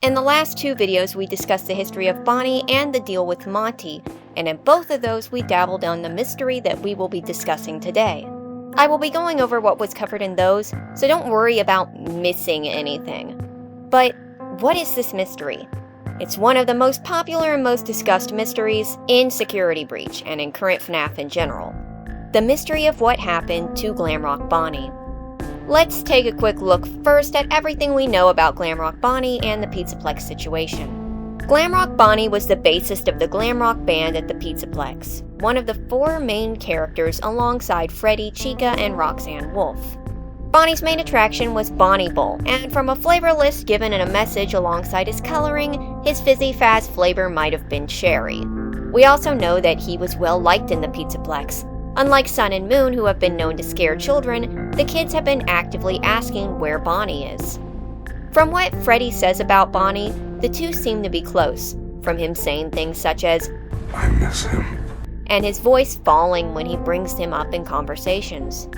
In the last 2 videos, we discussed the history of Bonnie and the deal with Monty, and in both of those, we dabbled on the mystery that we will be discussing today. I will be going over what was covered in those, so don't worry about missing anything. But what is this mystery? It's one of the most popular and most discussed mysteries in Security Breach and in current Fnaf in general. The mystery of what happened to Glamrock Bonnie. Let's take a quick look first at everything we know about Glamrock Bonnie and the Pizzaplex situation. Glamrock Bonnie was the bassist of the Glamrock band at the Pizzaplex, one of the 4 main characters alongside Freddy, Chica, and Roxanne Wolf. Bonnie's main attraction was Bonnie Bowl, and from a flavor list given in a message alongside his coloring, his fizzy fast flavor might have been cherry. We also know that he was well liked in the Pizzaplex. Unlike Sun and Moon, who have been known to scare children, the kids have been actively asking where Bonnie is. From what Freddy says about Bonnie, the two seem to be close, from him saying things such as, "I miss him," and his voice falling when he brings him up in conversations.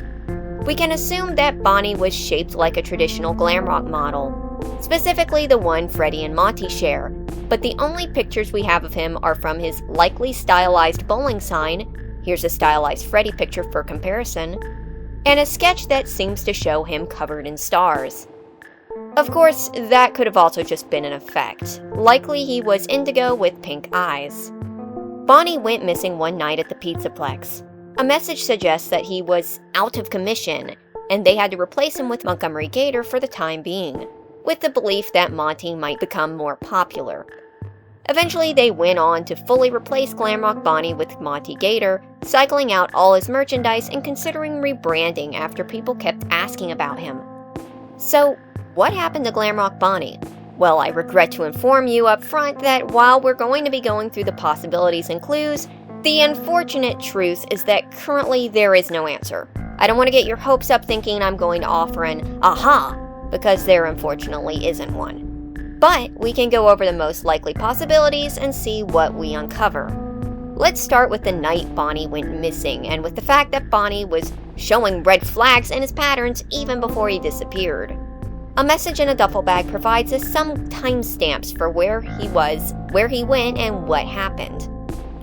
We can assume that Bonnie was shaped like a traditional Glamrock model, specifically the one Freddy and Monty share, but the only pictures we have of him are from his likely stylized bowling sign. Here's a stylized Freddy picture for comparison, and a sketch that seems to show him covered in stars. Of course, that could have also just been an effect. Likely he was indigo with pink eyes. Bonnie went missing one night at the Pizzaplex. A message suggests that he was out of commission, and they had to replace him with Montgomery Gator for the time being, with the belief that Monty might become more popular. Eventually, they went on to fully replace Glamrock Bonnie with Monty Gator, cycling out all his merchandise and considering rebranding after people kept asking about him. So, what happened to Glamrock Bonnie? Well, I regret to inform you up front that while we're going to be going through the possibilities and clues, the unfortunate truth is that currently there is no answer. I don't want to get your hopes up thinking I'm going to offer an aha, because there unfortunately isn't one. But we can go over the most likely possibilities and see what we uncover. Let's start with the night Bonnie went missing, and with the fact that Bonnie was showing red flags in his patterns even before he disappeared. A message in a duffel bag provides us some timestamps for where he was, where he went, and what happened.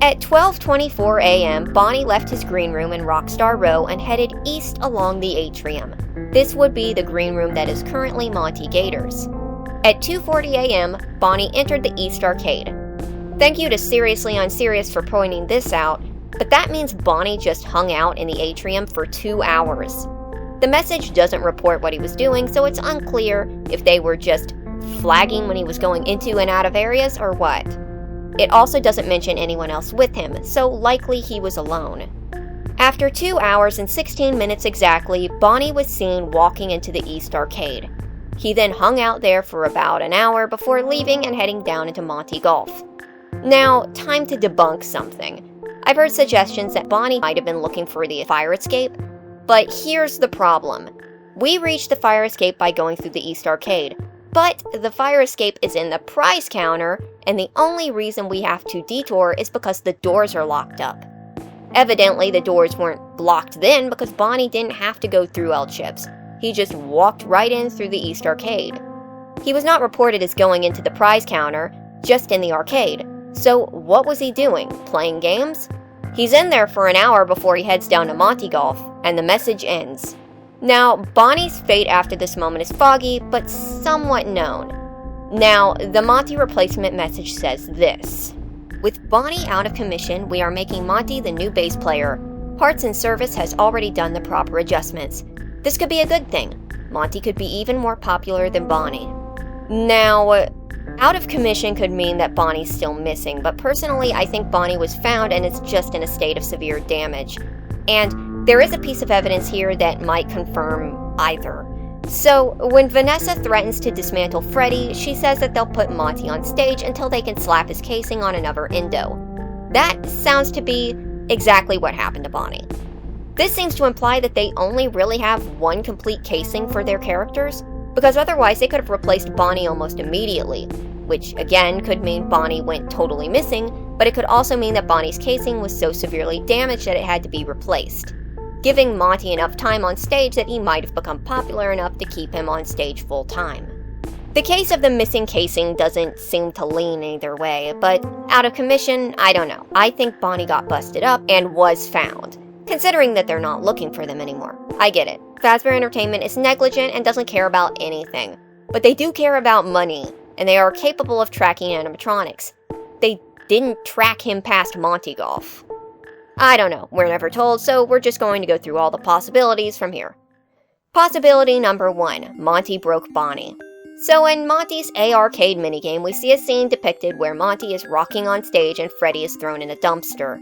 At 12:24 a.m., Bonnie left his green room in Rockstar Row and headed east along the atrium. This would be the green room that is currently Monty Gator's. At 2:40 a.m., Bonnie entered the East Arcade. Thank you to Seriously Unserious for pointing this out, but that means Bonnie just hung out in the atrium for 2 hours. The message doesn't report what he was doing, so it's unclear if they were just flagging when he was going into and out of areas or what. It also doesn't mention anyone else with him, so likely he was alone. After 2 hours and 16 minutes exactly, Bonnie was seen walking into the East Arcade. He then hung out there for about an hour before leaving and heading down into Monty Golf. Now, time to debunk something. I've heard suggestions that Bonnie might have been looking for the fire escape, but here's the problem. We reached the fire escape by going through the East Arcade, but the fire escape is in the prize counter, and the only reason we have to detour is because the doors are locked up. Evidently, the doors weren't blocked then because Bonnie didn't have to go through L-chips. He just walked right in through the East Arcade. He was not reported as going into the prize counter, just in the arcade. So what was he doing? Playing games? He's in there for an hour before he heads down to Monty Golf, and the message ends. Now, Bonnie's fate after this moment is foggy, but somewhat known. Now, the Monty replacement message says this. With Bonnie out of commission, we are making Monty the new bass player. Parts and service has already done the proper adjustments. This could be a good thing. Monty could be even more popular than Bonnie. Now, out of commission could mean that Bonnie's still missing, but personally I think Bonnie was found and is just in a state of severe damage. And there is a piece of evidence here that might confirm either. So, when Vanessa threatens to dismantle Freddy, she says that they'll put Monty on stage until they can slap his casing on another Indo. That sounds to be exactly what happened to Bonnie. This seems to imply that they only really have one complete casing for their characters, because otherwise they could have replaced Bonnie almost immediately, which again could mean Bonnie went totally missing, but it could also mean that Bonnie's casing was so severely damaged that it had to be replaced, giving Monty enough time on stage that he might have become popular enough to keep him on stage full time. The case of the missing casing doesn't seem to lean either way, but out of commission, I don't know. I think Bonnie got busted up and was found, considering that they're not looking for them anymore. I get it. Fazbear Entertainment is negligent and doesn't care about anything, but they do care about money, and they are capable of tracking animatronics. They didn't track him past Monty Golf. I don't know, we're never told, so we're just going to go through all the possibilities from here. Possibility number 1, Monty broke Bonnie. So in Monty's A-Arcade minigame, we see a scene depicted where Monty is rocking on stage and Freddy is thrown in a dumpster.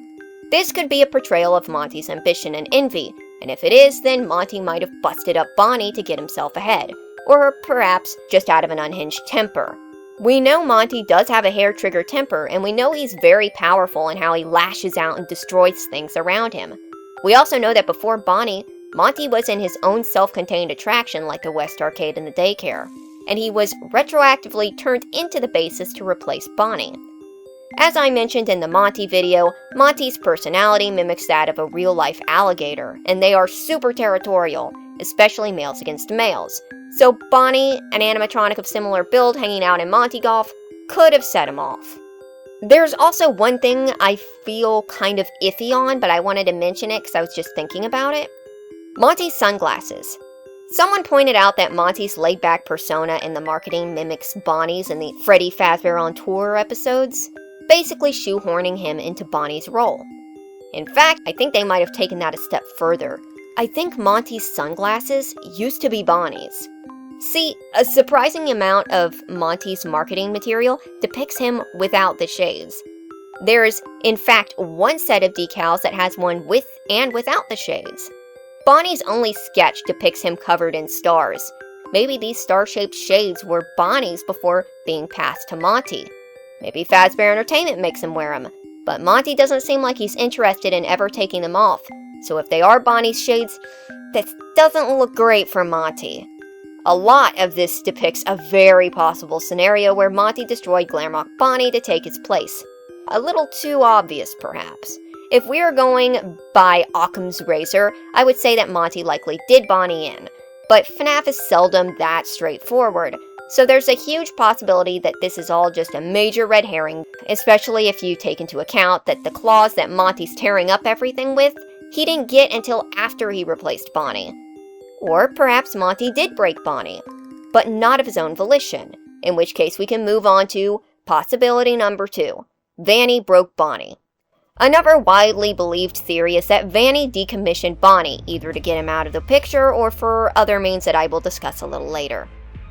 This could be a portrayal of Monty's ambition and envy, and if it is, then Monty might have busted up Bonnie to get himself ahead, or perhaps just out of an unhinged temper. We know Monty does have a hair-trigger temper, and we know he's very powerful in how he lashes out and destroys things around him. We also know that before Bonnie, Monty was in his own self-contained attraction like the West Arcade and the Daycare, and he was retroactively turned into the bassist to replace Bonnie. As I mentioned in the Monty video, Monty's personality mimics that of a real-life alligator, and they are super territorial, especially males against males. So Bonnie, an animatronic of similar build hanging out in Monty Golf, could have set him off. There's also one thing I feel kind of iffy on, but I wanted to mention it because I was just thinking about it. Monty's sunglasses. Someone pointed out that Monty's laid-back persona in the marketing mimics Bonnie's in the Freddy Fazbear on Tour episodes, basically shoehorning him into Bonnie's role. In fact, I think they might have taken that a step further. I think Monty's sunglasses used to be Bonnie's. See, a surprising amount of Monty's marketing material depicts him without the shades. There's, in fact, one set of decals that has one with and without the shades. Bonnie's only sketch depicts him covered in stars. Maybe these star-shaped shades were Bonnie's before being passed to Monty. Maybe Fazbear Entertainment makes him wear them, but Monty doesn't seem like he's interested in ever taking them off, so if they are Bonnie's shades, that doesn't look great for Monty. A lot of this depicts a very possible scenario where Monty destroyed Glamrock Bonnie to take his place. A little too obvious, perhaps. If we are going by Occam's razor, I would say that Monty likely did Bonnie in, but Fnaf is seldom that straightforward, so there's a huge possibility that this is all just a major red herring, especially if you take into account that the claws that Monty's tearing up everything with, he didn't get until after he replaced Bonnie. Or perhaps Monty did break Bonnie, but not of his own volition, in which case we can move on to possibility number 2. Vanny broke Bonnie. Another widely believed theory is that Vanny decommissioned Bonnie, either to get him out of the picture or for other means that I will discuss a little later.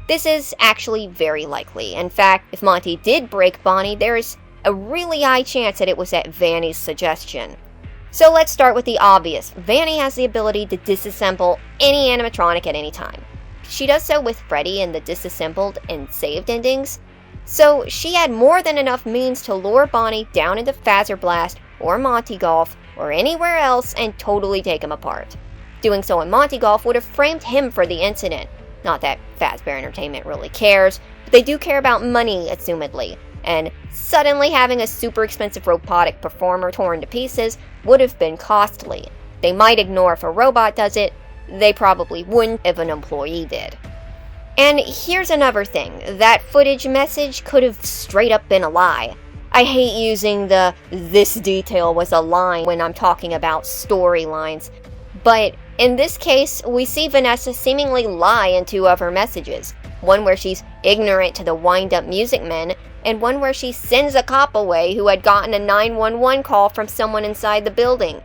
This is actually very likely. In fact, if Monty did break Bonnie, there is a really high chance that it was at Vanny's suggestion. So let's start with the obvious. Vanny has the ability to disassemble any animatronic at any time. She does so with Freddy in the disassembled and saved endings. So she had more than enough means to lure Bonnie down into Fazzer Blast or Monty Golf or anywhere else and totally take him apart. Doing so in Monty Golf would have framed him for the incident. Not that Fazbear Entertainment really cares, but they do care about money, assumedly, and suddenly having a super expensive robotic performer torn to pieces would have been costly. They might ignore if a robot does it, they probably wouldn't if an employee did. And here's another thing, that footage message could have straight up been a lie. I hate using the "this detail was a lie" when I'm talking about storylines, but in this case, we see Vanessa seemingly lie in 2 of her messages, one where she's ignorant to the wind-up music men, and one where she sends a cop away who had gotten a 911 call from someone inside the building.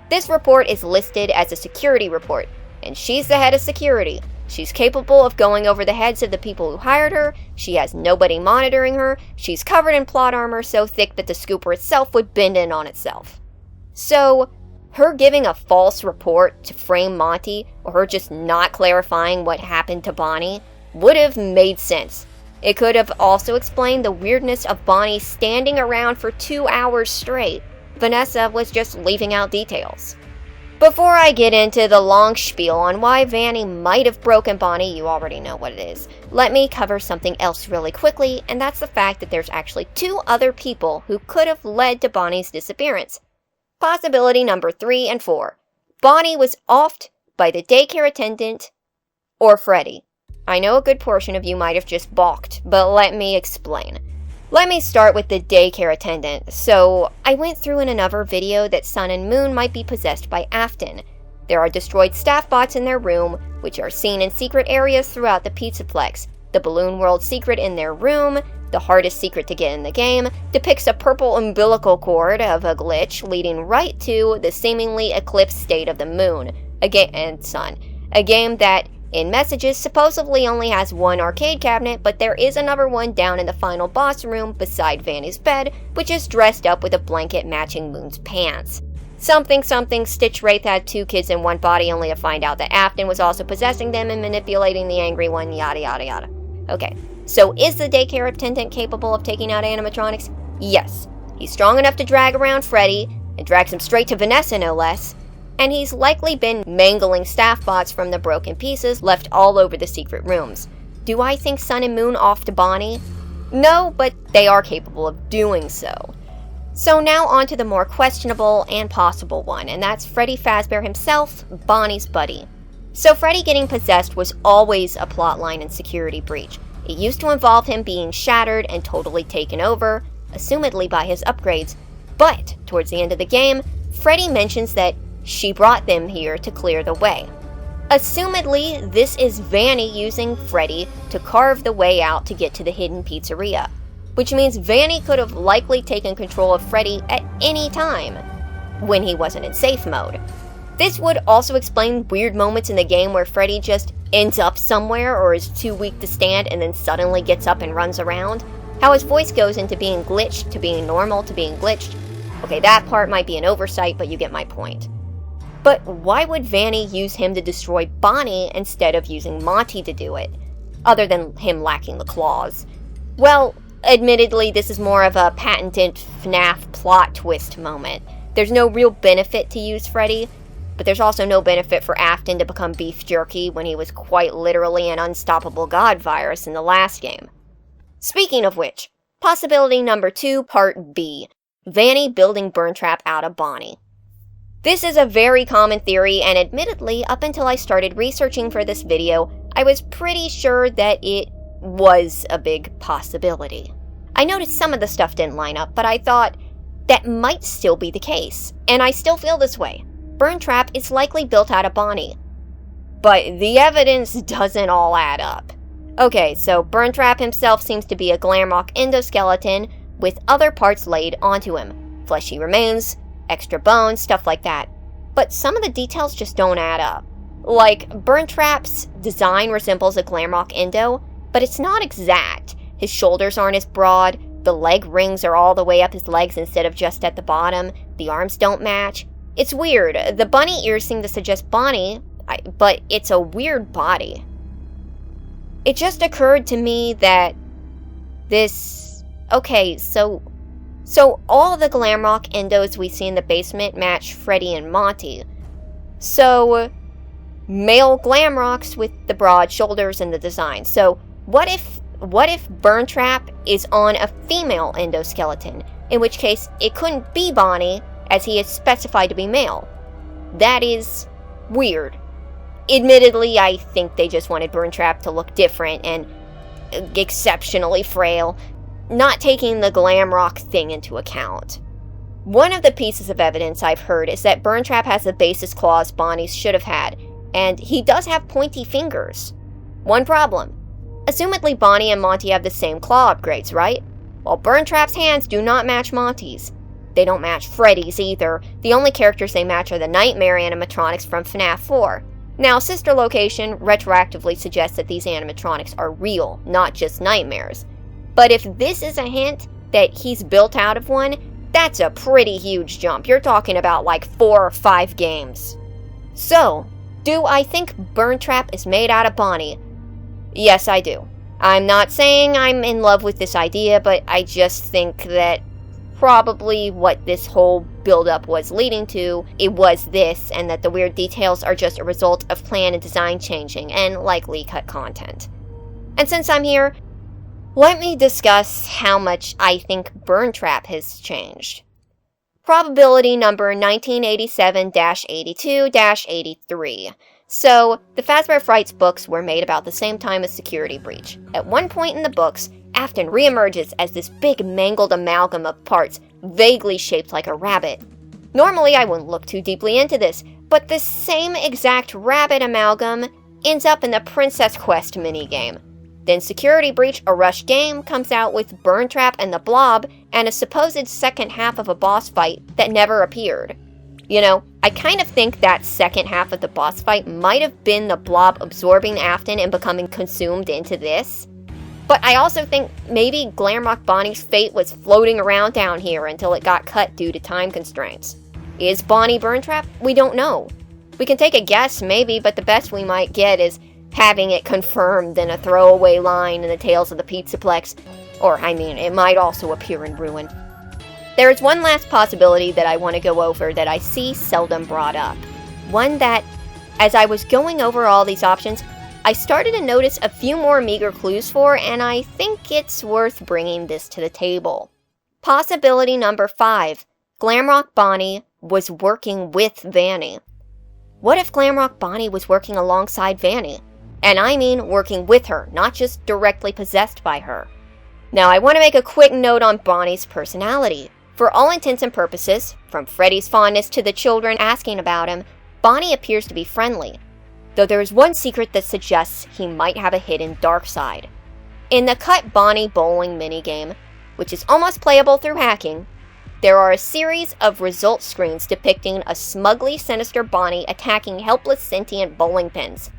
This report is listed as a security report, and she's the head of security. She's capable of going over the heads of the people who hired her, she has nobody monitoring her, she's covered in plot armor so thick that the scooper itself would bend in on itself. So, her giving a false report to frame Monty, or her just not clarifying what happened to Bonnie, would have made sense. It could have also explained the weirdness of Bonnie standing around for 2 hours straight. Vanessa was just leaving out details. Before I get into the long spiel on why Vanny might have broken Bonnie, you already know what it is, let me cover something else really quickly, and that's the fact that there's actually 2 other people who could have led to Bonnie's disappearance. Possibility number 3 and 4. Bonnie was offed by the daycare attendant or Freddy. I know a good portion of you might have just balked, but let me explain. Let me start with the daycare attendant. So, I went through in another video that Sun and Moon might be possessed by Afton. There are destroyed staff bots in their room, which are seen in secret areas throughout the Pizzaplex. The Balloon World secret in their room, the hardest secret to get in the game, depicts a purple umbilical cord of a glitch leading right to the seemingly eclipsed state of the moon and sun. A game that, in messages, supposedly only has one arcade cabinet, but there is another one down in the final boss room beside Vanny's bed, which is dressed up with a blanket matching Moon's pants. Something, Stitch Wraith had 2 kids in one body, only to find out that Afton was also possessing them and manipulating the angry one, yada yada yada. Okay, so is the daycare attendant capable of taking out animatronics? Yes. He's strong enough to drag around Freddy, and drags him straight to Vanessa no less, and he's likely been mangling staff bots from the broken pieces left all over the secret rooms. Do I think Sun and Moon off to Bonnie? No, but they are capable of doing so. So now on to the more questionable and possible one, and that's Freddy Fazbear himself, Bonnie's buddy. So Freddy getting possessed was always a plotline in Security Breach. It used to involve him being shattered and totally taken over, assumedly by his upgrades, but towards the end of the game, Freddy mentions that she brought them here to clear the way. Assumedly, this is Vanny using Freddy to carve the way out to get to the hidden pizzeria, which means Vanny could have likely taken control of Freddy at any time when he wasn't in safe mode. This would also explain weird moments in the game where Freddy just ends up somewhere or is too weak to stand and then suddenly gets up and runs around. How his voice goes into being glitched to being normal to being glitched. Okay, that part might be an oversight, but you get my point. But why would Vanny use him to destroy Bonnie instead of using Monty to do it, other than him lacking the claws? Well, admittedly, this is more of a patented Fnaf plot twist moment. There's no real benefit to use Freddy, but there's also no benefit for Afton to become beef jerky when he was quite literally an unstoppable god virus in the last game. Speaking of which, possibility number 2, part B, Vanny building Burntrap out of Bonnie. This is a very common theory, and admittedly, up until I started researching for this video, I was pretty sure that it was a big possibility. I noticed some of the stuff didn't line up, but I thought that might still be the case, and I still feel this way. Burntrap is likely built out of Bonnie. But the evidence doesn't all add up. Okay, so Burntrap himself seems to be a Glamrock endoskeleton with other parts laid onto him. Fleshy remains, extra bones, stuff like that. But some of the details just don't add up. Like, Burntrap's design resembles a Glamrock endo, but it's not exact. His shoulders aren't as broad, the leg rings are all the way up his legs instead of just at the bottom, the arms don't match. It's weird. The bunny ears seem to suggest Bonnie, but it's a weird body. It just occurred to me that this... Okay, so all the Glamrock endos we see in the basement match Freddy and Monty. So, male Glamrocks with the broad shoulders and the design. So, what if Burntrap is on a female endoskeleton? In which case, it couldn't be Bonnie, as he is specified to be male. That is weird. Admittedly, I think they just wanted Burntrap to look different and exceptionally frail, not taking the Glamrock thing into account. One of the pieces of evidence I've heard is that Burntrap has the bassist claws Bonnie should have had, and he does have pointy fingers. One problem. Assumedly Bonnie and Monty have the same claw upgrades, right? Well, Burntrap's hands do not match Monty's. They don't match Freddy's either. The only characters they match are the Nightmare animatronics from Fnaf 4. Now, Sister Location retroactively suggests that these animatronics are real, not just nightmares. But if this is a hint that he's built out of one, that's a pretty huge jump. You're talking about like 4 or 5 games. So, do I think Burntrap is made out of Bonnie? Yes, I do. I'm not saying I'm in love with this idea, but I just think that probably what this whole build-up was leading to, it was this, and that the weird details are just a result of plan and design changing, and likely cut content. And since I'm here, let me discuss how much I think Burntrap has changed. Probability number 1987-82-83. So, the Fazbear Frights books were made about the same time as Security Breach. At one point in the books, Afton reemerges as this big mangled amalgam of parts, vaguely shaped like a rabbit. Normally, I wouldn't look too deeply into this, but this same exact rabbit amalgam ends up in the Princess Quest minigame. Then Security Breach, a rush game, comes out with Burntrap and the Blob, and a supposed second half of a boss fight that never appeared. You know, I kind of think that second half of the boss fight might have been the Blob absorbing Afton and becoming consumed into this. But I also think maybe Glamrock Bonnie's fate was floating around down here until it got cut due to time constraints. Is Bonnie Burntrap? We don't know. We can take a guess, maybe, but the best we might get is having it confirmed in a throwaway line in the Tales of the Pizzaplex. Or, I mean, it might also appear in Ruin. There is one last possibility that I want to go over that I see seldom brought up. One that, as I was going over all these options, I started to notice a few more meager clues for, and I think it's worth bringing this to the table. Possibility number 5. Glamrock Bonnie was working with Vanny. What if Glamrock Bonnie was working alongside Vanny? And I mean working with her, not just directly possessed by her. Now I want to make a quick note on Bonnie's personality. For all intents and purposes, from Freddy's fondness to the children asking about him, Bonnie appears to be friendly. Though there is one secret that suggests he might have a hidden dark side. In the Cut Bonnie bowling minigame, which is almost playable through hacking, there are a series of result screens depicting a smugly sinister Bonnie attacking helpless sentient bowling pins,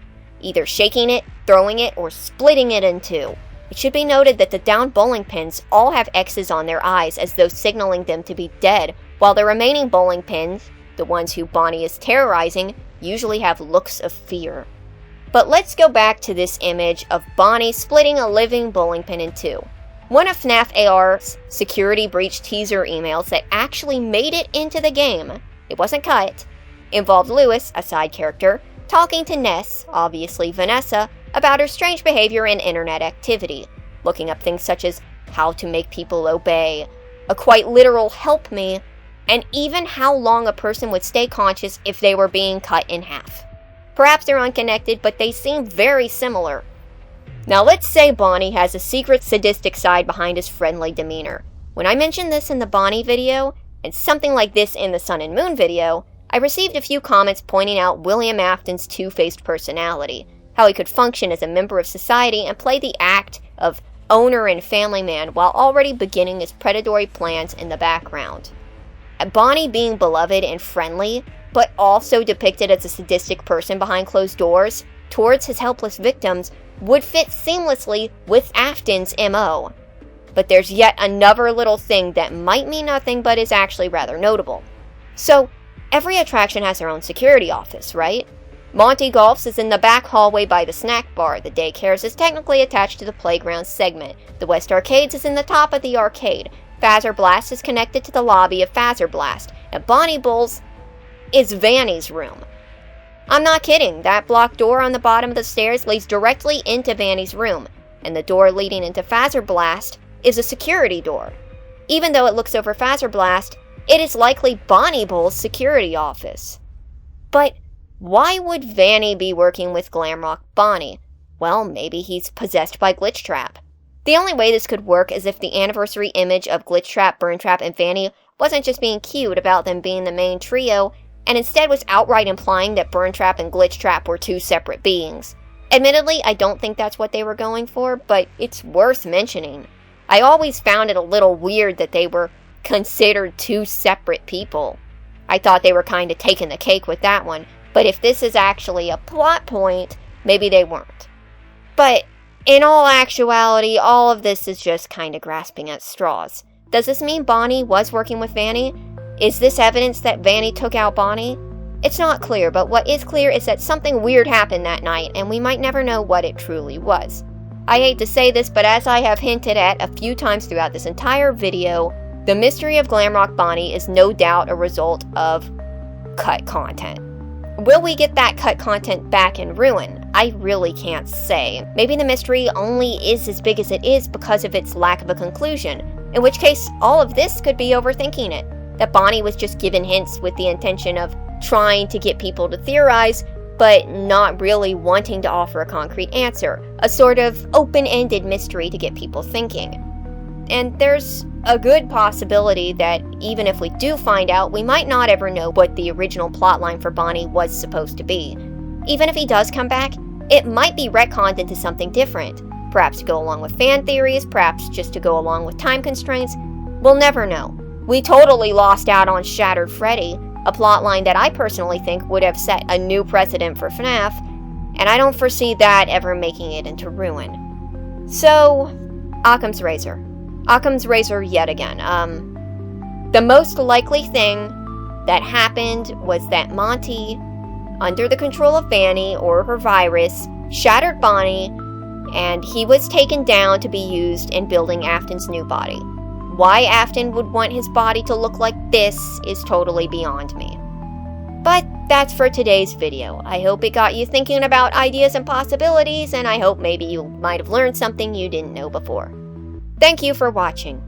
either shaking it, throwing it, or splitting it in two. It should be noted that the downed bowling pins all have X's on their eyes as though signaling them to be dead, while the remaining bowling pins, the ones who Bonnie is terrorizing, usually have looks of fear. But let's go back to this image of Bonnie splitting a living bowling pin in two. One of Fnaf AR's Security Breach teaser emails that actually made it into the game, it wasn't cut, involved Lewis, a side character, talking to Ness, obviously Vanessa, about her strange behavior and internet activity, looking up things such as how to make people obey, a quite literal help me, and even how long a person would stay conscious if they were being cut in half. Perhaps they're unconnected, but they seem very similar. Now let's say Bonnie has a secret sadistic side behind his friendly demeanor. When I mentioned this in the Bonnie video, and something like this in the Sun and Moon video, I received a few comments pointing out William Afton's two-faced personality, how he could function as a member of society and play the act of owner and family man while already beginning his predatory plans in the background. Bonnie being beloved and friendly, but also depicted as a sadistic person behind closed doors towards his helpless victims, would fit seamlessly with Afton's MO. But there's yet another little thing that might mean nothing but is actually rather notable. So, every attraction has their own security office, right? Monty Golf's is in the back hallway by the snack bar. The Daycare's is technically attached to the playground segment. The West Arcades is in the top of the arcade. Fazzer Blast is connected to the lobby of Fazzer Blast. And Bonnie Bull's is Vanny's room. I'm not kidding, that blocked door on the bottom of the stairs leads directly into Vanny's room, and the door leading into Fazzer Blast is a security door. Even though it looks over Fazzer Blast, it is likely Bonnie Bull's security office. But why would Vanny be working with Glamrock Bonnie? Well, maybe he's possessed by Glitchtrap. The only way this could work is if the anniversary image of Glitchtrap, Burntrap, and Vanny wasn't just being cute about them being the main trio, and instead was outright implying that Burntrap and Glitchtrap were two separate beings. Admittedly, I don't think that's what they were going for, but it's worth mentioning. I always found it a little weird that they were considered two separate people. I thought they were kind of taking the cake with that one, but if this is actually a plot point, maybe they weren't. But in all actuality, all of this is just kind of grasping at straws. Does this mean Bonnie was working with Vanny? Is this evidence that Vanny took out Bonnie? It's not clear, but what is clear is that something weird happened that night, and we might never know what it truly was. I hate to say this, but as I have hinted at a few times throughout this entire video, the mystery of Glamrock Bonnie is no doubt a result of cut content. Will we get that cut content back in Ruin? I really can't say. Maybe the mystery only is as big as it is because of its lack of a conclusion, in which case all of this could be overthinking it. That Bonnie was just given hints with the intention of trying to get people to theorize, but not really wanting to offer a concrete answer, a sort of open-ended mystery to get people thinking. And there's a good possibility that even if we do find out, we might not ever know what the original plotline for Bonnie was supposed to be. Even if he does come back, it might be retconned into something different, perhaps to go along with fan theories, perhaps just to go along with time constraints. We'll never know. We totally lost out on Shattered Freddy, a plotline that I personally think would have set a new precedent for Fnaf, and I don't foresee that ever making it into ruin. So, Occam's Razor. Occam's Razor yet again. The most likely thing that happened was that Monty, under the control of Vanny or her virus, shattered Bonnie, and he was taken down to be used in building Afton's new body. Why Afton would want his body to look like this is totally beyond me. But that's for today's video. I hope it got you thinking about ideas and possibilities, and I hope maybe you might have learned something you didn't know before. Thank you for watching.